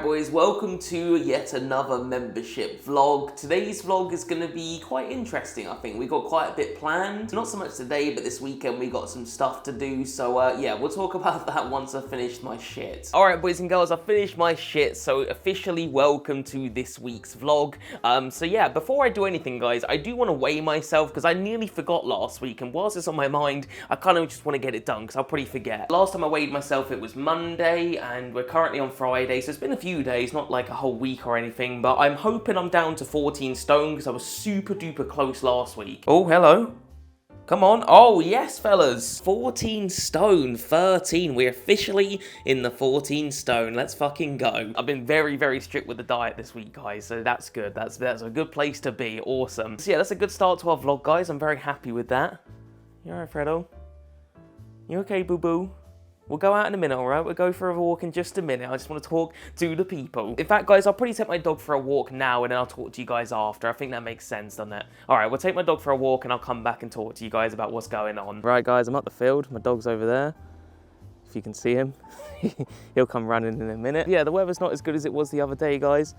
Alright boys, welcome to yet another membership vlog. Today's vlog is going to be quite interesting, I think. We got quite a bit planned. Not so much today, but this weekend we got some stuff to do. So yeah, we'll talk about that once I've finished my shit. Alright boys and girls, I've finished my shit, so officially welcome to this week's vlog. So yeah, before I do anything guys, I do want to weigh myself because I nearly forgot last week, and whilst it's on my mind, I kind of just want to get it done because I'll probably forget. Last time I weighed myself it was Monday, and we're currently on Friday, so it's been a few days, not like a whole week or anything, but I'm hoping I'm down to 14 stone because I was super duper close last week. Oh, hello. Come on. Oh, yes, fellas. 14 stone, 13. We're officially in the 14 stone. Let's fucking go. I've been very, very strict with the diet this week, guys, so that's good. That's a good place to be. Awesome. So yeah, that's a good start to our vlog, guys. I'm very happy with that. You all right, Fredo? You okay, boo-boo? We'll go out in a minute, alright? We'll go for a walk in just a minute. I just want to talk to the people. In fact, guys, I'll probably take my dog for a walk now and then I'll talk to you guys after. I think that makes sense, doesn't it? Alright, we'll take my dog for a walk and I'll come back and talk to you guys about what's going on. Right, guys, I'm at the field. My dog's over there. If you can see him. He'll come running in a minute. Yeah, the weather's not as good as it was the other day, guys.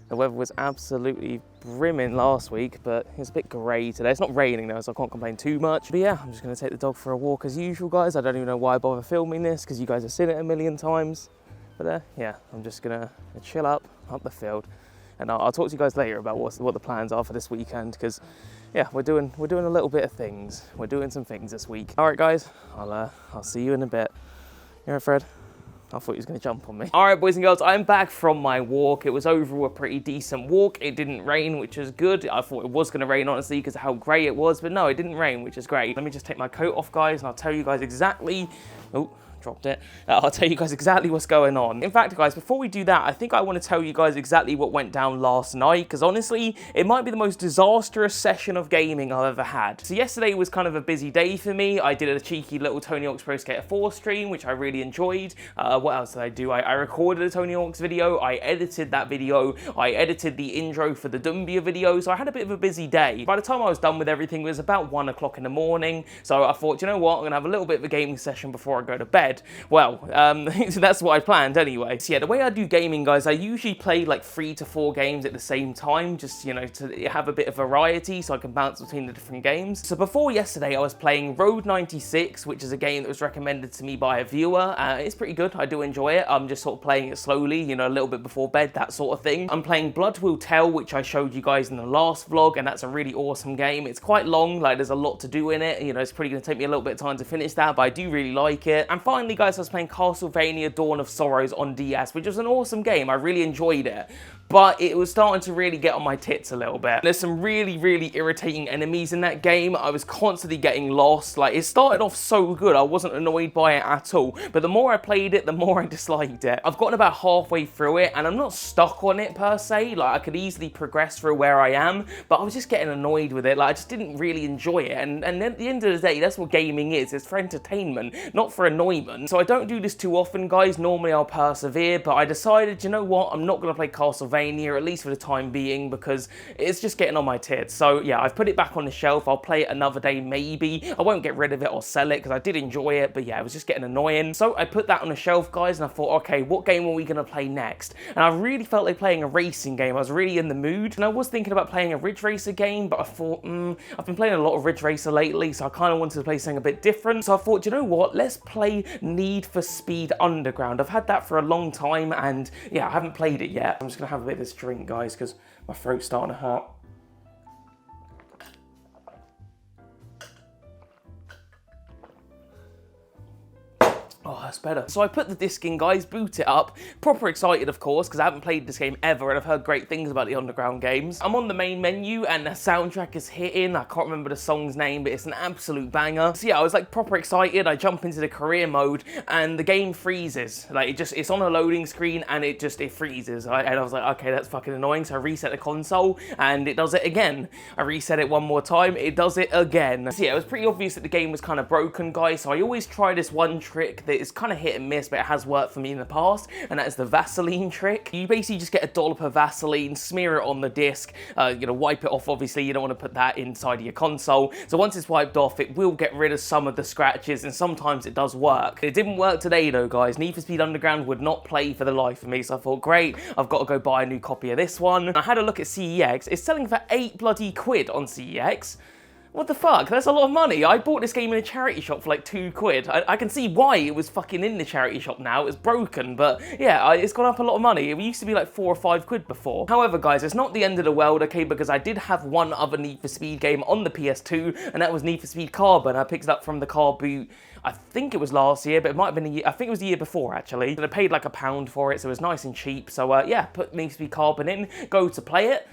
The weather was absolutely brimming last week, but it's a bit grey today. It's not raining though, so I can't complain too much. But yeah, I'm just going to take the dog for a walk as usual, guys. I don't even know why I bother filming this, because you guys have seen it a million times. But yeah, I'm just going to chill up the field. And I'll talk to you guys later about what the plans are for this weekend, because yeah, we're doing a little bit of things. We're doing some things this week. All right, guys, I'll see you in a bit. You all right, Fred? I thought he was going to jump on me. All right, boys and girls, I'm back from my walk. It was overall a pretty decent walk. It didn't rain, which is good. I thought it was going to rain, honestly, because of how grey it was. But no, it didn't rain, which is great. Let me just take my coat off, guys, and I'll tell you guys exactly... Oh, dropped it. I'll tell you guys exactly what's going on. In fact, guys, before we do that, I think I want to tell you guys exactly what went down last night, because honestly, it might be the most disastrous session of gaming I've ever had. So yesterday was kind of a busy day for me. I did a cheeky little Tony Hawk's Pro Skater 4 stream, which I really enjoyed. What else did I do? I recorded a Tony Hawk's video, I edited that video, I edited the intro for the Dumbia video, so I had a bit of a busy day. By the time I was done with everything, it was about 1 o'clock in the morning, so I thought, you know what, I'm going to have a little bit of a gaming session before I go to bed. Well, so that's what I planned anyway. So yeah, the way I do gaming, guys, I usually play like 3 to 4 games at the same time, just, you know, to have a bit of variety so I can bounce between the different games. So before yesterday, I was playing Road 96, which is a game that was recommended to me by a viewer. It's pretty good. I do enjoy it. I'm just sort of playing it slowly, you know, a little bit before bed, that sort of thing. I'm playing Blood Will Tell, which I showed you guys in the last vlog, and that's a really awesome game. It's quite long, like there's a lot to do in it. You know, it's probably going to take me a little bit of time to finish that, but I do really like it. And finally, guys, I was playing Castlevania Dawn of Sorrows on DS, which was an awesome game. I really enjoyed it. But it was starting to really get on my tits a little bit. There's some really, really irritating enemies in that game. I was constantly getting lost. Like, it started off so good. I wasn't annoyed by it at all. But the more I played it, the more I disliked it. I've gotten about halfway through it, and I'm not stuck on it per se. Like, I could easily progress through where I am, but I was just getting annoyed with it. Like, I just didn't really enjoy it. And at the end of the day, that's what gaming is. It's for entertainment, not for annoyment. So I don't do this too often, guys. Normally, I'll persevere, but I decided, you know what? I'm not going to play Castlevania, at least for the time being, because it's just getting on my tits. So yeah, I've put it back on the shelf. I'll play it another day, maybe. I won't get rid of it or sell it, because I did enjoy it, but yeah, it was just getting annoying. So I put that on the shelf, guys, and I thought, okay, what game are we going to play next? And I really felt like playing a racing game. I was really in the mood, and I was thinking about playing a Ridge Racer game, but I thought, I've been playing a lot of Ridge Racer lately, so I kind of wanted to play something a bit different. So I thought, you know what, let's play Need for Speed Underground. I've had that for a long time, and yeah, I haven't played it yet. I'm just going to have a bit of this drink, guys, because my throat's starting to hurt. Oh, that's better. So I put the disc in, guys, boot it up. Proper excited, of course, because I haven't played this game ever, and I've heard great things about the Underground games. I'm on the main menu, and the soundtrack is hitting. I can't remember the song's name, but it's an absolute banger. So yeah, I was like proper excited. I jump into the career mode, and the game freezes. Like, it's on a loading screen, and it freezes. And I was like, okay, that's fucking annoying. So I reset the console, and it does it again. I reset it one more time, it does it again. So yeah, it was pretty obvious that the game was kind of broken, guys. So I always try this one trick that is kind kind of hit and miss, but it has worked for me in the past, and that is the Vaseline trick. You basically just get a dollop of Vaseline, smear it on the disc, wipe it off. Obviously, you don't want to put that inside of your console. So once it's wiped off, it will get rid of some of the scratches, and sometimes it does work. It didn't work today though, guys. Need for Speed Underground would not play for the life of me, so I thought, great, I've got to go buy a new copy of this one. I had a look at CEX. It's selling for £8 bloody on CEX. What the fuck? That's a lot of money. I bought this game in a charity shop for like £2. I can see why it was fucking in the charity shop now. It's broken, but yeah, it's gone up a lot of money. It used to be like £4 or £5 before. However, guys, it's not the end of the world, okay, because I did have one other Need for Speed game on the PS2, and that was Need for Speed Carbon. I picked it up from the car boot. I think it was last year, but it might have been I think it was the year before, actually. And I paid like £1 for it, so it was nice and cheap. So yeah, put Need for Speed Carbon in, go to play it.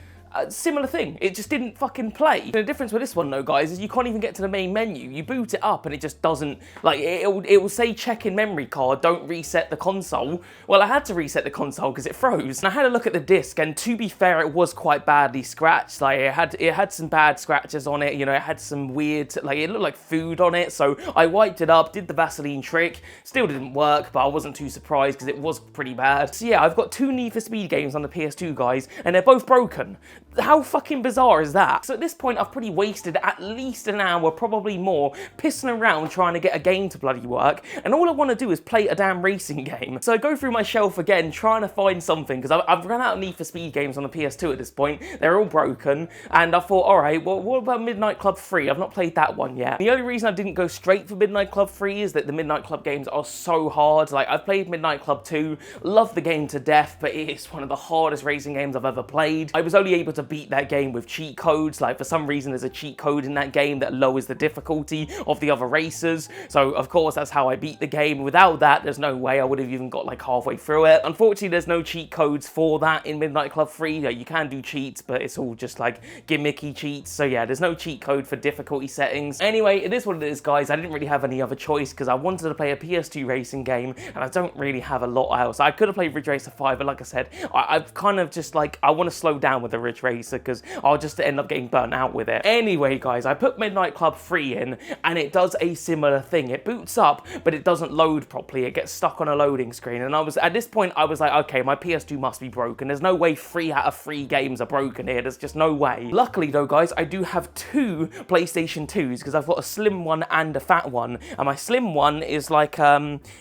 Similar thing, it just didn't fucking play. The difference with this one though, guys, is you can't even get to the main menu. You boot it up and it just doesn't, like, it will say check in memory card, don't reset the console. Well, I had to reset the console because it froze. And I had a look at the disc, and to be fair, it was quite badly scratched. Like, it had some bad scratches on it, you know, it had some weird, like, it looked like food on it. So I wiped it up, did the Vaseline trick, still didn't work, but I wasn't too surprised because it was pretty bad. So yeah, I've got 2 Need for Speed games on the PS2, guys, and they're both broken. How fucking bizarre is that? So at this point, I've probably wasted at least an hour, probably more, pissing around trying to get a game to bloody work, and all I want to do is play a damn racing game. So I go through my shelf again, trying to find something, because I've run out of Need for Speed games on the PS2 at this point. They're all broken, and I thought, alright, well, what about Midnight Club 3? I've not played that one yet. The only reason I didn't go straight for Midnight Club 3 is that the Midnight Club games are so hard. Like, I've played Midnight Club 2, love the game to death, but it is one of the hardest racing games I've ever played. I was only able to beat that game with cheat codes. Like, for some reason there's a cheat code in that game that lowers the difficulty of the other racers, so of course that's how I beat the game. Without that, there's no way I would have even got like halfway through it. Unfortunately, there's no cheat codes for that in Midnight Club 3. Yeah, you can do cheats, but it's all just like gimmicky cheats, so yeah, there's no cheat code for difficulty settings. Anyway, it is what it is, guys. I didn't really have any other choice because I wanted to play a PS2 racing game, and I don't really have a lot else. I could have played Ridge Racer 5, but like I said, I've kind of just like, I want to slow down with the Ridge Racer because I'll just end up getting burnt out with it. Anyway, guys, I put Midnight Club 3 in, and it does a similar thing. It boots up, but it doesn't load properly. It gets stuck on a loading screen, and at this point, I was like, okay, my PS2 must be broken. There's no way 3 out of 3 games are broken here. There's just no way. Luckily, though, guys, I do have 2 PlayStation 2s because I've got a slim one and a fat one, and my slim one is like,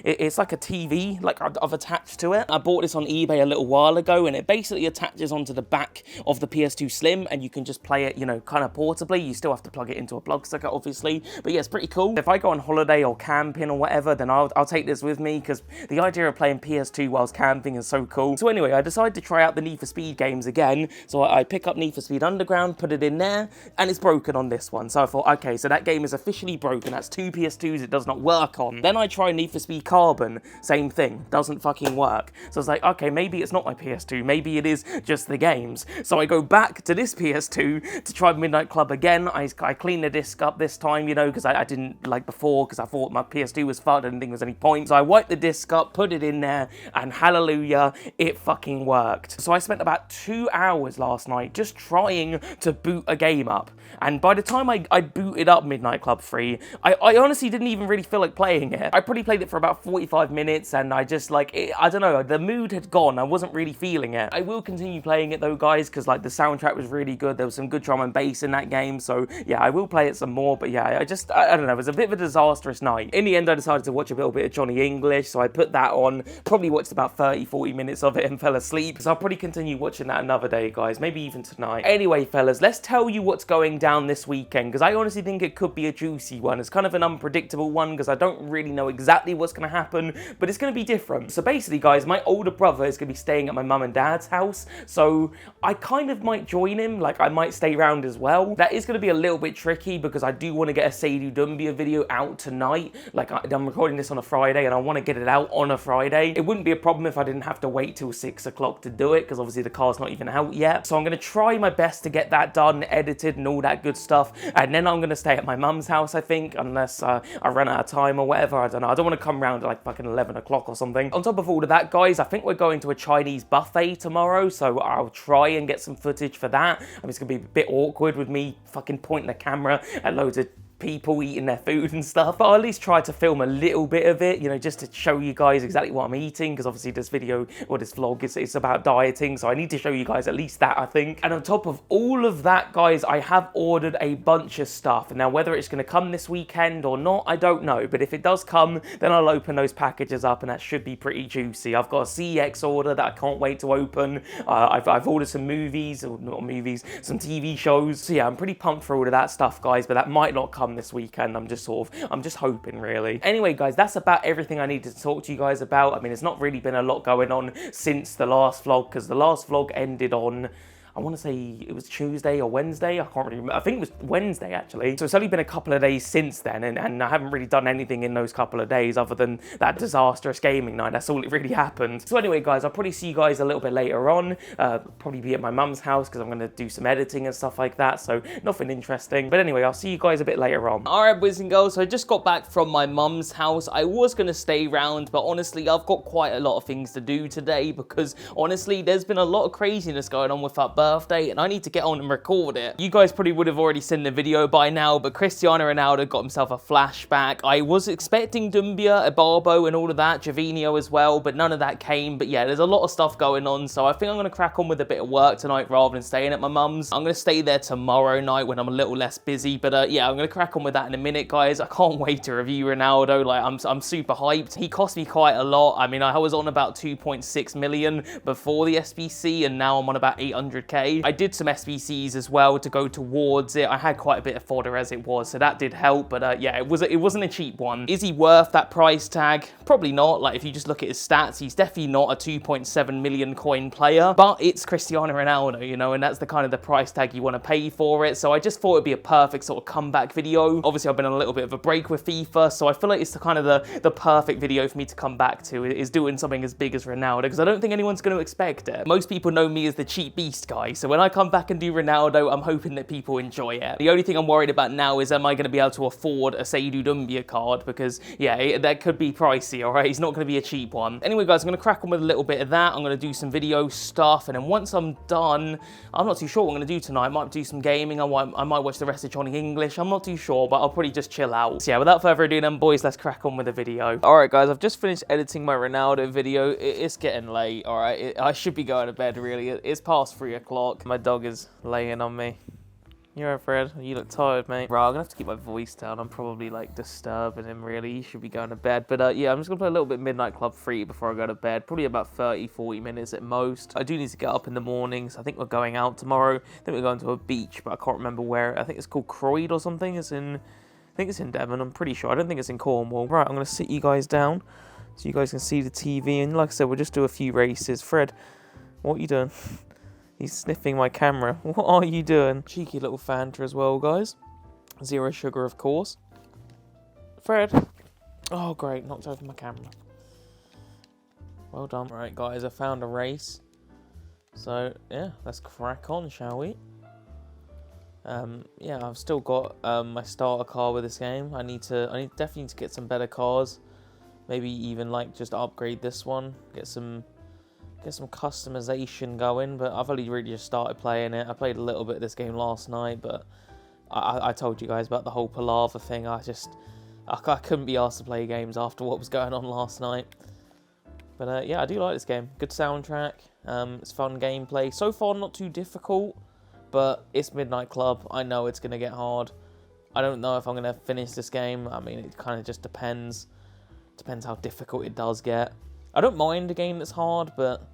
it's like a TV, like I've attached to it. I bought this on eBay a little while ago, and it basically attaches onto the back of the PS2 Slim, and you can just play it, you know, kind of portably. You still have to plug it into a plug socket, obviously, but yeah, it's pretty cool. If I go on holiday or camping or whatever, then I'll take this with me because the idea of playing PS2 whilst camping is so cool. So anyway, I decided to try out the Need for Speed games again, so I pick up Need for Speed Underground, put it in there, and it's broken on this one. So I thought, okay, so that game is officially broken. That's 2 PS2s it does not work on. Then I try Need for Speed Carbon, same thing, doesn't fucking work. So I was like, okay, maybe it's not my PS2, maybe it is just the games. So I go back to this PS2 to try Midnight Club again. I cleaned the disc up this time, you know, because I didn't like before, because I thought my PS2 was fucked, I didn't think there was any point. So I wiped the disc up, put it in there, and hallelujah, it fucking worked. So I spent about 2 hours last night just trying to boot a game up. And by the time I booted up Midnight Club 3, I honestly didn't even really feel like playing it. I probably played it for about 45 minutes, and I just like, I don't know, the mood had gone. I wasn't really feeling it. I will continue playing it though, guys, because like the soundtrack was really good. There was some good drum and bass in that game, so yeah, I will play it some more. But yeah, I don't know, it was a bit of a disastrous night. In the end, I decided to watch a little bit of Johnny English, so I put that on, probably watched about 30-40 minutes of it and fell asleep. So I'll probably continue watching that another day, guys, maybe even tonight. Anyway, fellas, let's tell you what's going down this weekend, because I honestly think it could be a juicy one. It's kind of an unpredictable one because I don't really know exactly what's going to happen, but it's going to be different. So basically, guys, my older brother is going to be staying at my mum and dad's house, so I kind of might join him. Like, I might stay around as well. That is going to be a little bit tricky because I do want to get a Seydu Doumbia video out tonight. Like, I'm recording this on a Friday and I want to get it out on a Friday. It wouldn't be a problem if I didn't have to wait till 6 o'clock to do it, because obviously the car's not even out yet. So I'm going to try my best to get that done, edited and all that good stuff, and then I'm going to stay at my mum's house, I think, unless I run out of time or whatever. I don't know. I don't want to come round at like fucking 11 o'clock or something. On top of all of that, guys, I think we're going to a Chinese buffet tomorrow, so I'll try and get some footage for that. I mean, it's going to be a bit awkward with me fucking pointing the camera at loads of people eating their food and stuff, but I'll at least try to film a little bit of it, you know, just to show you guys exactly what I'm eating, because obviously this video, or this vlog, it's about dieting, so I need to show you guys at least that, I think. And on top of all of that, guys, I have ordered a bunch of stuff. Now, whether it's going to come this weekend or not, I don't know, but if it does come, then I'll open those packages up, and that should be pretty juicy. I've got a CX order that I can't wait to open. I've ordered some movies, or not movies, some TV shows. So yeah, I'm pretty pumped for all of that stuff, guys, but that might not come this weekend. I'm just hoping, really. Anyway, guys, that's about everything I needed to talk to you guys about. I mean, it's not really been a lot going on since the last vlog, because the last vlog ended on, I want to say it was Tuesday or Wednesday. I can't really remember. I think it was Wednesday, actually. So it's only been a couple of days since then, and I haven't really done anything in those couple of days other than that disastrous gaming night. That's all it really happened. So anyway, guys, I'll probably see you guys a little bit later on. Probably be at my mum's house because I'm going to do some editing and stuff like that. So nothing interesting. But anyway, I'll see you guys a bit later on. All right, boys and girls. So I just got back from my mum's house. I was going to stay around, but honestly, I've got quite a lot of things to do today because honestly, there's been a lot of craziness going on with that birthday, and I need to get on and record it. You guys probably would have already seen the video by now, but Cristiano Ronaldo got himself a flashback. I was expecting Dumbia, Ibarbo, and all of that, Javinho as well, but none of that came. But yeah, there's a lot of stuff going on, so I think I'm going to crack on with a bit of work tonight rather than staying at my mum's. I'm going to stay there tomorrow night when I'm a little less busy, but yeah, I'm going to crack on with that in a minute, guys. I can't wait to review Ronaldo. Like, I'm super hyped. He cost me quite a lot. I mean, I was on about 2.6 million before the SBC, and now I'm on about 800k. I did some SBCs as well to go towards it. I had quite a bit of fodder as it was, so that did help, but yeah, it wasn't a cheap one. Is he worth that price tag? Probably not. Like, if you just look at his stats, he's definitely not a 2.7 million coin player, but it's Cristiano Ronaldo, you know, and that's the kind of the price tag you want to pay for it, so I just thought it'd be a perfect sort of comeback video. Obviously, I've been on a little bit of a break with FIFA, so I feel like it's the kind of the perfect video for me to come back to, is doing something as big as Ronaldo, because I don't think anyone's going to expect it. Most people know me as the cheap beast guy, so when I come back and do Ronaldo, I'm hoping that people enjoy it. The only thing I'm worried about now is, am I going to be able to afford a Seydou Doumbia card? Because yeah, that could be pricey, all right? He's not going to be a cheap one. Anyway, guys, I'm going to crack on with a little bit of that. I'm going to do some video stuff, and then once I'm done, I'm not too sure what I'm going to do tonight. I might do some gaming. I might watch the rest of Johnny English. I'm not too sure, but I'll probably just chill out. So yeah, without further ado then, boys, let's crack on with the video. All right, guys, I've just finished editing my Ronaldo video. It's getting late, all right? I should be going to bed, really. It's past 3 o'clock. My dog is laying on me. You alright, Fred? You look tired, mate. Right, I'm gonna have to keep my voice down. I'm probably like disturbing him, really. He should be going to bed. But yeah, I'm just gonna play a little bit Midnight Club 3 before I go to bed. Probably about 30-40 minutes at most. I do need to get up in the mornings. I think we're going out tomorrow. I think we're going to a beach, but I can't remember where. I think it's called Croyd or something. I think it's in Devon. I'm pretty sure. I don't think it's in Cornwall. Right, I'm gonna sit you guys down so you guys can see the TV. And like I said, we'll just do a few races. Fred, what are you doing? He's sniffing my camera. What are you doing? Cheeky little Fanta as well, guys. Zero sugar, of course. Fred. Oh, great. Knocked over my camera. Well done. Right, guys. I found a race. So, yeah. Let's crack on, shall we? Yeah, I've still got my starter car with this game. I definitely need to get some better cars. Maybe even, like, just upgrade this one. Get some customization going, but I've only really just started playing it. I played a little bit of this game last night, but I told you guys about the whole palaver thing. I couldn't be asked to play games after what was going on last night. But yeah, I do like this game. Good soundtrack. It's fun gameplay. So far, not too difficult, but it's Midnight Club. I know it's going to get hard. I don't know if I'm going to finish this game. I mean, it kind of just depends. Depends how difficult it does get. I don't mind a game that's hard, but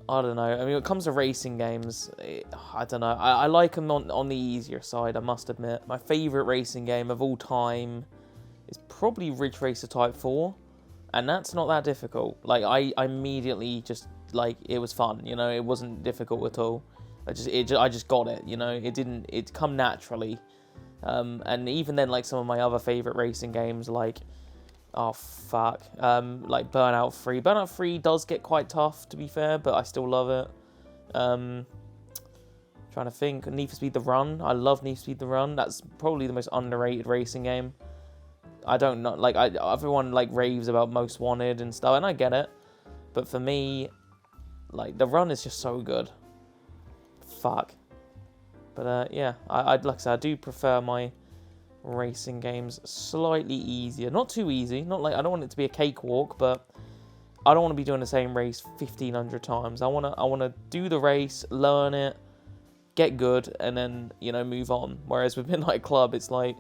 I don't know. I mean, when it comes to racing games, I don't know. I like them on the easier side, I must admit. My favourite racing game of all time is probably Ridge Racer Type 4, and that's not that difficult. Like, I immediately just, like, it was fun, you know? It wasn't difficult at all. I just got it, you know? It come naturally. And even then, like, some of my other favourite racing games, like, oh, fuck. Like Burnout 3. Burnout 3 does get quite tough, to be fair, but I still love it. Trying to think. Need for Speed The Run. I love Need for Speed The Run. That's probably the most underrated racing game. I don't know. Like, everyone, like, raves about Most Wanted and stuff, and I get it. But for me, like, The Run is just so good. Fuck. But, yeah. Like I said, I do prefer my racing games slightly easier. Not too easy. Not like, I don't want it to be a cakewalk, but I don't want to be doing the same race 1,500 times. I want to do the race, learn it, get good, and then, you know, move on. Whereas with Midnight Club, it's like,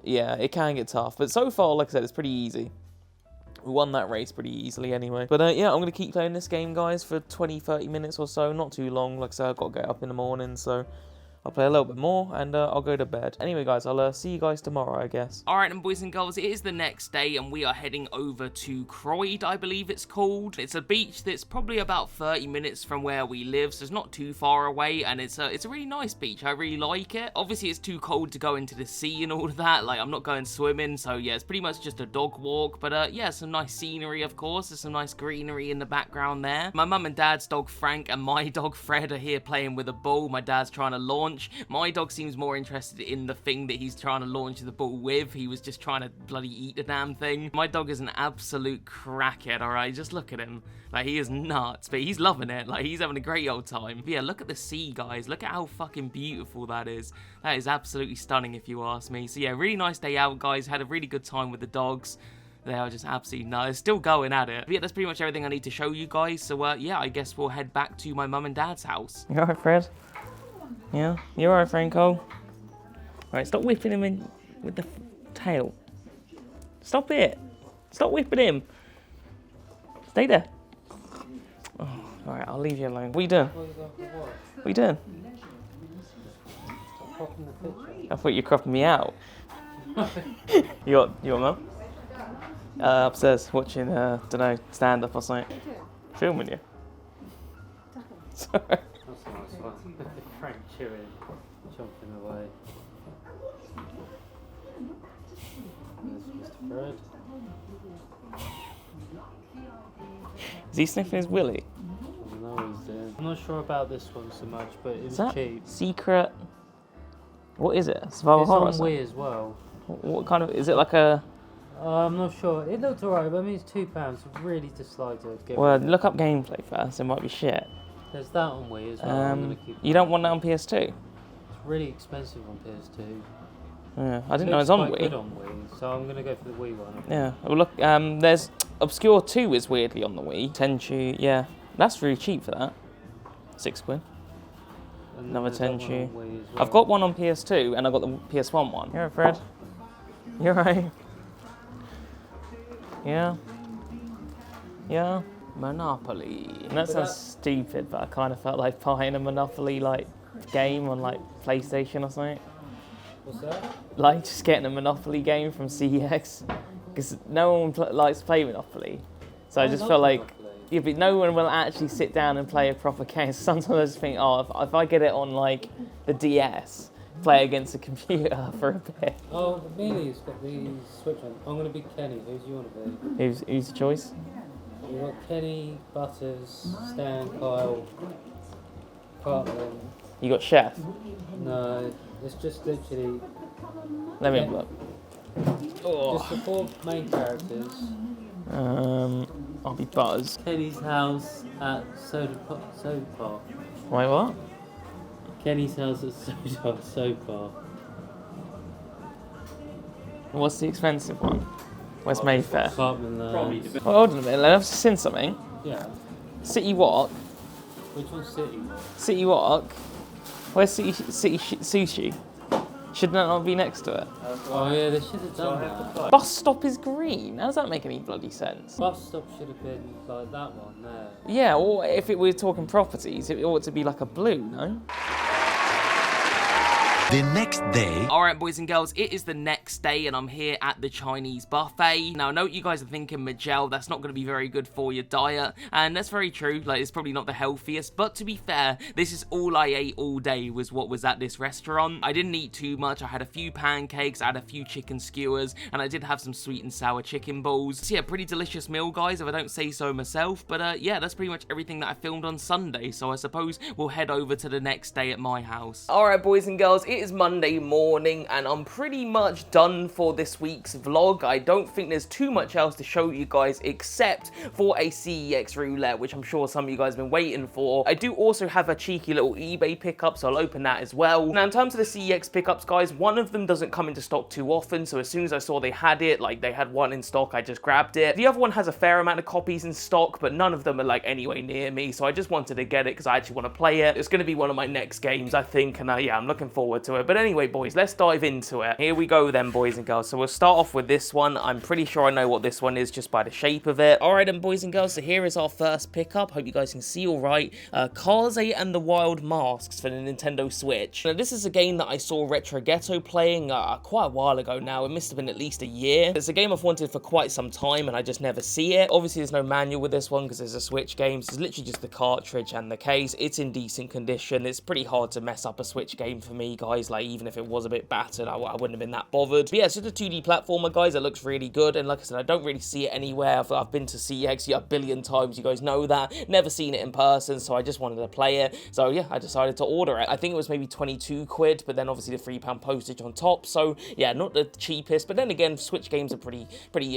yeah, it can get tough. But so far, like I said, it's pretty easy. We won that race pretty easily anyway. But yeah, I'm going to keep playing this game, guys, for 20-30 minutes or so. Not too long. Like I said, I've got to get up in the morning, so I'll play a little bit more, and I'll go to bed. Anyway, guys, I'll see you guys tomorrow, I guess. Alright, and boys and girls, it is the next day, and we are heading over to Croyd, I believe it's called. It's a beach that's probably about 30 minutes from where we live, so it's not too far away, and it's a really nice beach. I really like it. Obviously, it's too cold to go into the sea and all of that. Like, I'm not going swimming, so yeah, it's pretty much just a dog walk. But yeah, some nice scenery, of course. There's some nice greenery in the background there. My mum and dad's dog, Frank, and my dog, Fred, are here playing with a ball. My dad's trying to launch. My dog seems more interested in the thing that he's trying to launch the ball with. He was just trying to bloody eat the damn thing. My dog is an absolute crackhead, alright? Just look at him. Like, he is nuts, but he's loving it. Like, he's having a great old time. But yeah, look at the sea, guys. Look at how fucking beautiful that is. That is absolutely stunning, if you ask me. So yeah, really nice day out, guys. Had a really good time with the dogs. They are just absolutely nuts. Still going at it. But yeah, that's pretty much everything I need to show you guys. So yeah, I guess we'll head back to my mum and dad's house. You alright, Fred? Yeah? You alright, Franco? Alright, stop whipping him in with the tail. Stop it! Stop whipping him! Stay there! Oh, alright, I'll leave you alone. What are you doing? What are you doing? I thought you were cropping me out. You got mum? Upstairs, watching, dunno, stand-up or something. Filming you. Sorry. Frank chewing, jumping away. There's Mr. Fred. Is he sniffing his willy? I don't know what he's doing. I'm not sure about this one so much, but it was cheap. Secret? What is it? Survival horror? It's on Wii as well. What kind of? Is it like a? I'm not sure. It looked alright, but I mean it's £2. I really dislike it. Well, look up gameplay first. It might be shit. There's that on Wii as well. I'm gonna keep you don't want that on PS2? It's really expensive on PS2. Yeah, I didn't know it was on Wii. Good on Wii, so I'm gonna go for the Wii one. Yeah. Well, look. There's Obscure 2 is weirdly on the Wii. Tenchu. Yeah, that's really cheap for that. £6. And Another Tenchu. well. I've got one on PS2 and I've got the PS1 one. You alright, Fred? You alright? Yeah. Yeah. Monopoly. And that sounds stupid, but I kind of felt like buying a Monopoly like game on like PlayStation or something. What's that? Like just getting a Monopoly game from CEX, because no one likes to play Monopoly. So I just felt like, yeah, but no one will actually sit down and play a proper game. So sometimes I just think, oh, if I get it on like the DS, play against a computer for a bit. Oh, Amelia's got the Switch on. I'm gonna be Kenny. Who's you want to be? Who's the choice? You've got Kenny, Butters, Stan, Kyle, Cartman. You got Chef. No, it's just literally. Let me have a look. Just the 4 main characters. I'll be Buzz. Kenny's house at Soda Park. Wait, what? Kenny's house at Soda Park. What's the expensive one? Where's Mayfair? Cartman Land. Well, hold on a minute, I've just seen something. Yeah. City Walk. Which one's City? City Walk. Where's City Sushi? Shouldn't that not be next to it? Oh yeah, they should have done that. Bus stop is green. How does that make any bloody sense? Bus stop should have been like that one there. Yeah, or if it were talking properties, it ought to be like a blue, no? The next day. Alright, boys and girls, it is the next day and I'm here at the Chinese buffet. Now, I know what you guys are thinking, Mcjell, that's not going to be very good for your diet. And that's very true, like, it's probably not the healthiest. But to be fair, this is all I ate all day was what was at this restaurant. I didn't eat too much. I had a few pancakes, I had a few chicken skewers, and I did have some sweet and sour chicken balls. So yeah, pretty delicious meal, guys, if I don't say so myself. But yeah, that's pretty much everything that I filmed on Sunday. So I suppose we'll head over to the next day at my house. Alright, boys and girls, it it is Monday morning and I'm pretty much done for this week's vlog. I don't think there's too much else to show you guys except for a CEX roulette, which I'm sure some of you guys have been waiting for. I do also have a cheeky little eBay pickup, so I'll open that as well. Now, in terms of the CEX pickups, guys, one of them doesn't come into stock too often, so as soon as I saw they had it, like they had one in stock, I just grabbed it. The other one has a fair amount of copies in stock, but none of them are like anywhere near me, so I just wanted to get it because I actually want to play it. It's going to be one of my next games, I think, and yeah, I'm looking forward to it. But anyway, boys, let's dive into it. Here we go then, boys and girls. So we'll start off with this one. I'm pretty sure I know what this one is just by the shape of it. All right then, boys and girls, so here is our first pickup. Hope you guys can see all right. Kaze and the Wild Masks for the Nintendo Switch. Now, this is a game that I saw Retro Ghetto playing quite a while ago now. It must have been at least a year. It's a game I've wanted for quite some time and I just never see it. Obviously, there's no manual with this one because there's a Switch game. So it's literally just the cartridge and the case. It's in decent condition. It's pretty hard to mess up a Switch game for me, guys. Like, even if it was a bit battered, I wouldn't have been that bothered. But yeah, it's just a 2D platformer, guys. It looks really good. And like I said, I don't really see it anywhere. I've been to CEX a billion times. You guys know that. Never seen it in person, so I just wanted to play it. So yeah, I decided to order it. I think it was maybe 22 quid, but then obviously the £3 postage on top. So yeah, not the cheapest. But then again, Switch games are pretty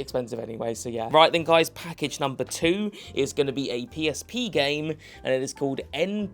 expensive anyway. So yeah. Right then, guys, package number 2 is going to be a PSP game, and it is called N+.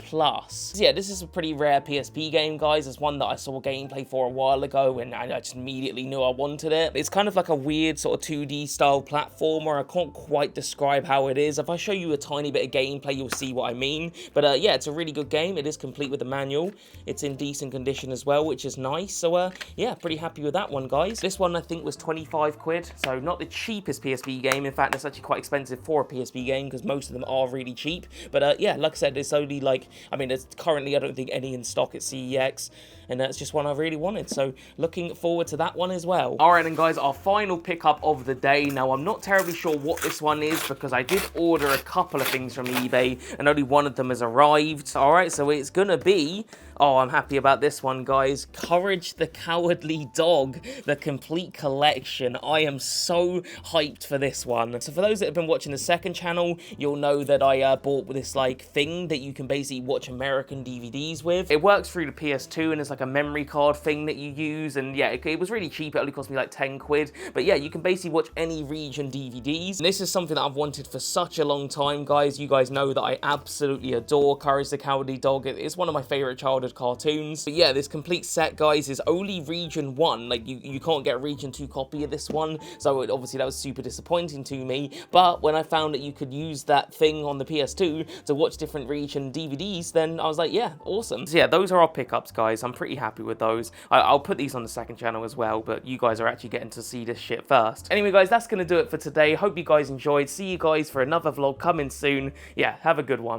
So yeah, this is a pretty rare PSP game, guys. It's one that I saw gameplay for a while ago, and I just immediately knew I wanted it. It's kind of like a weird sort of 2D style platformer. I can't quite describe how it is. If I show you a tiny bit of gameplay, you'll see what I mean. But yeah, it's a really good game. It is complete with the manual. It's in decent condition as well, which is nice. So yeah, pretty happy with that one, guys. This one I think was 25 quid, so not the cheapest PSP game. In fact, it's actually quite expensive for a PSP game because most of them are really cheap. But yeah, like I said, it's only like, I mean, there's currently, I don't think any in stock at CEX, and that's just one I really wanted. So looking forward to that one as well. All right, and guys, our final pickup of the day. Now, I'm not terribly sure what this one is because I did order a couple of things from eBay and only one of them has arrived. All right, so it's gonna be, oh, I'm happy about this one, guys. Courage the Cowardly Dog, the complete collection. I am so hyped for this one. So for those that have been watching the second channel, you'll know that I bought this like thing that you can basically watch American DVDs with. It works through the PS2 and it's like a memory card thing that you use. And yeah, it was really cheap. It only cost me like 10 quid. But yeah, you can basically watch any region DVDs. And this is something that I've wanted for such a long time, guys. You guys know that I absolutely adore Courage the Cowardly Dog. It's one of my favorite childhood cartoons. But yeah, this complete set, guys, is only region 1. Like, you can't get a region 2 copy of this one. So obviously that was super disappointing to me. But when I found that you could use that thing on the PS2 to watch different region DVDs, then I was like, yeah, awesome. So yeah, those are our pickups, guys. I'm pretty happy with those. I'll put these on the second channel as well, but you guys are actually getting to see this shit first. Anyway, guys, that's going to do it for today. Hope you guys enjoyed. See you guys for another vlog coming soon. Yeah, have a good one.